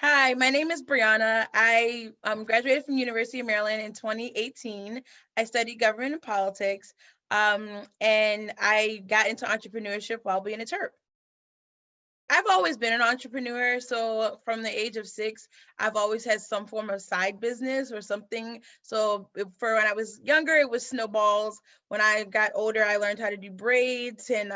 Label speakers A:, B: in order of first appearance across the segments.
A: Hi, my name is Breonna. I graduated from University of Maryland in 2018. I studied government and politics, and I got into entrepreneurship while being a terp. I've always been an entrepreneur. So from the age of 6, I've always had some form of side business or something. So for when I was younger, it was snowballs. When I got older, I learned how to do braids, and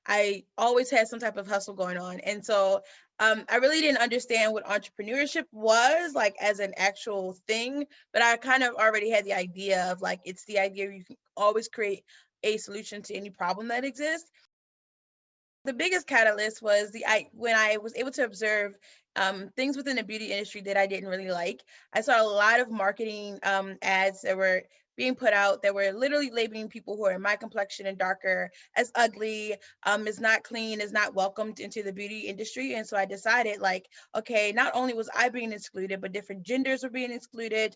A: I always had some type of hustle going on. And so I really didn't understand what entrepreneurship was like as an actual thing, but I kind of already had the idea of like it's the idea you can always create a solution to any problem that exists. The biggest catalyst was when I was able to observe things within the beauty industry that I didn't really like. I saw a lot of marketing ads that were being put out that were literally labeling people who are in my complexion and darker as ugly, is not clean, is not welcomed into the beauty industry. And so I decided, like, okay, not only was I being excluded, but different genders were being excluded,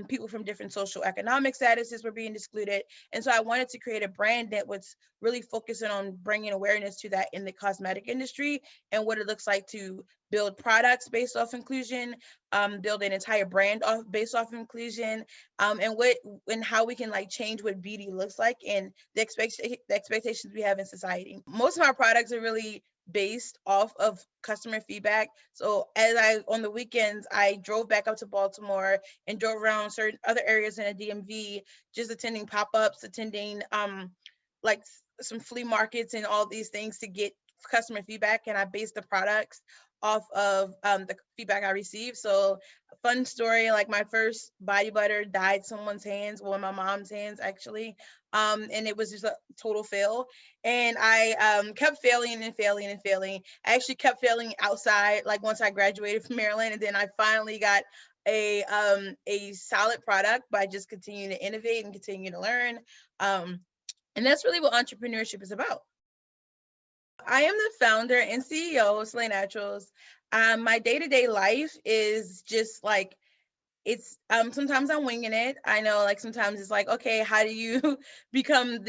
A: people from different social economic statuses were being excluded. And so I wanted to create a brand that was really focusing on bringing awareness to that in the cosmetic industry and what it looks like to build products based off inclusion, build an entire brand based off inclusion, and how we can like change what beauty looks like and the expectations we have in society. Most of our products are really based off of customer feedback. So as I on the weekends, I drove back up to Baltimore and drove around certain other areas in the DMV, just attending pop-ups, attending like some flea markets and all these things to get customer feedback, and I base the products off of the feedback I received. So fun story, like my first body butter dyed someone's hands, well, my mom's hands actually, and it was just a total fail. And I kept failing and failing and failing. I actually kept failing outside, like once I graduated from Maryland, and then I finally got a solid product by just continuing to innovate and continue to learn. And that's really what entrepreneurship is about. I am the founder and CEO of Slay Naturals. My day-to-day life is just like it's sometimes I'm winging it. I know like sometimes it's like, okay, how do you become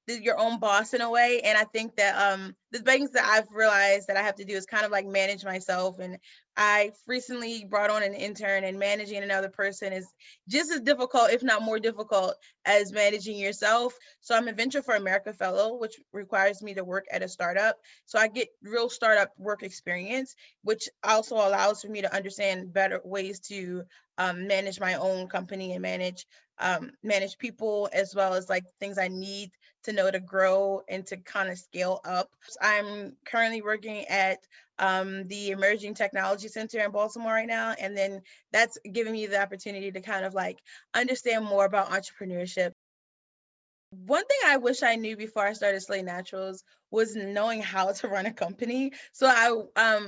A: your own boss in a way? And I think that the things that I've realized that I have to do is kind of like manage myself. And I recently brought on an intern, and managing another person is just as difficult, if not more difficult, as managing yourself. So I'm a Venture for America fellow, which requires me to work at a startup. So I get real startup work experience, which also allows for me to understand better ways to manage my own company and manage people, as well as like things I need to know to grow and to kind of scale up. I'm currently working at the Emerging Technology Center in Baltimore right now, and then that's giving me the opportunity to kind of like understand more about entrepreneurship. One thing I wish I knew before I started Slay Naturals was knowing how to run a company. So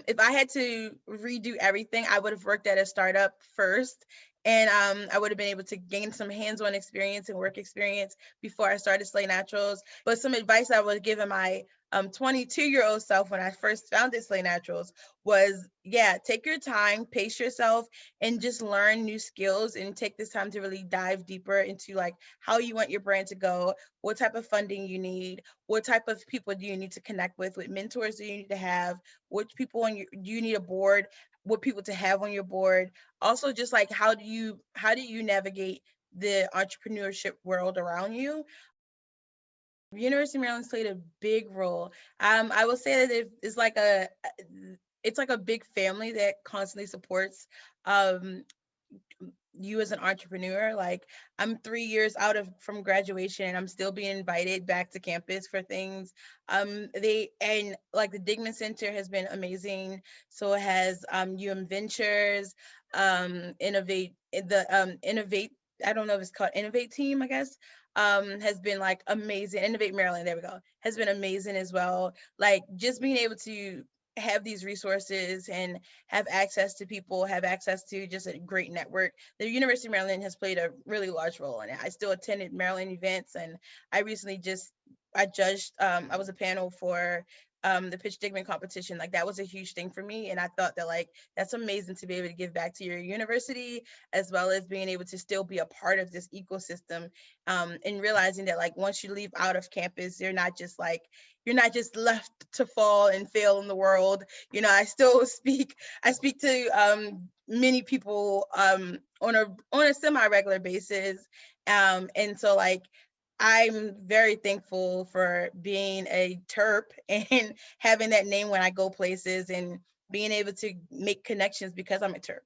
A: if I had to redo everything, I would have worked at a startup first, and I would have been able to gain some hands-on experience and work experience before I started Slay Naturals. But some advice I would have given my 22-year-old self when I first founded Slay Naturals was, yeah, take your time, pace yourself, and just learn new skills, and take this time to really dive deeper into like how you want your brand to go, what type of funding you need, what type of people do you need to connect with, what mentors do you need to have, which people on your do you need a board, what people to have on your board. Also, just like how do you navigate the entrepreneurship world around you. University of Maryland's played a big role. I will say that it's like a big family that constantly supports um you as an entrepreneur. Like I'm 3 years out of from graduation, and I'm still being invited back to campus for things. They and like the Digman Center has been amazing. So it has Ventures, Innovate. I don't know if it's called Innovate Team, I guess. Has been like amazing. Innovate Maryland, there we go. Has been amazing as well. Like just being able to have these resources and have access to people, have access to just a great network. The University of Maryland has played a really large role in it. I still attended Maryland events, and I recently just I judged. I was a panel for the pitch Digman competition. Like that was a huge thing for me, and I thought that like that's amazing to be able to give back to your university, as well as being able to still be a part of this ecosystem, and realizing that like once you leave out of campus, you're not just like you're not just left to fall and fail in the world. I still I speak to many people on a semi-regular basis. And so like I'm very thankful for being a Terp and having that name when I go places and being able to make connections because I'm a Terp.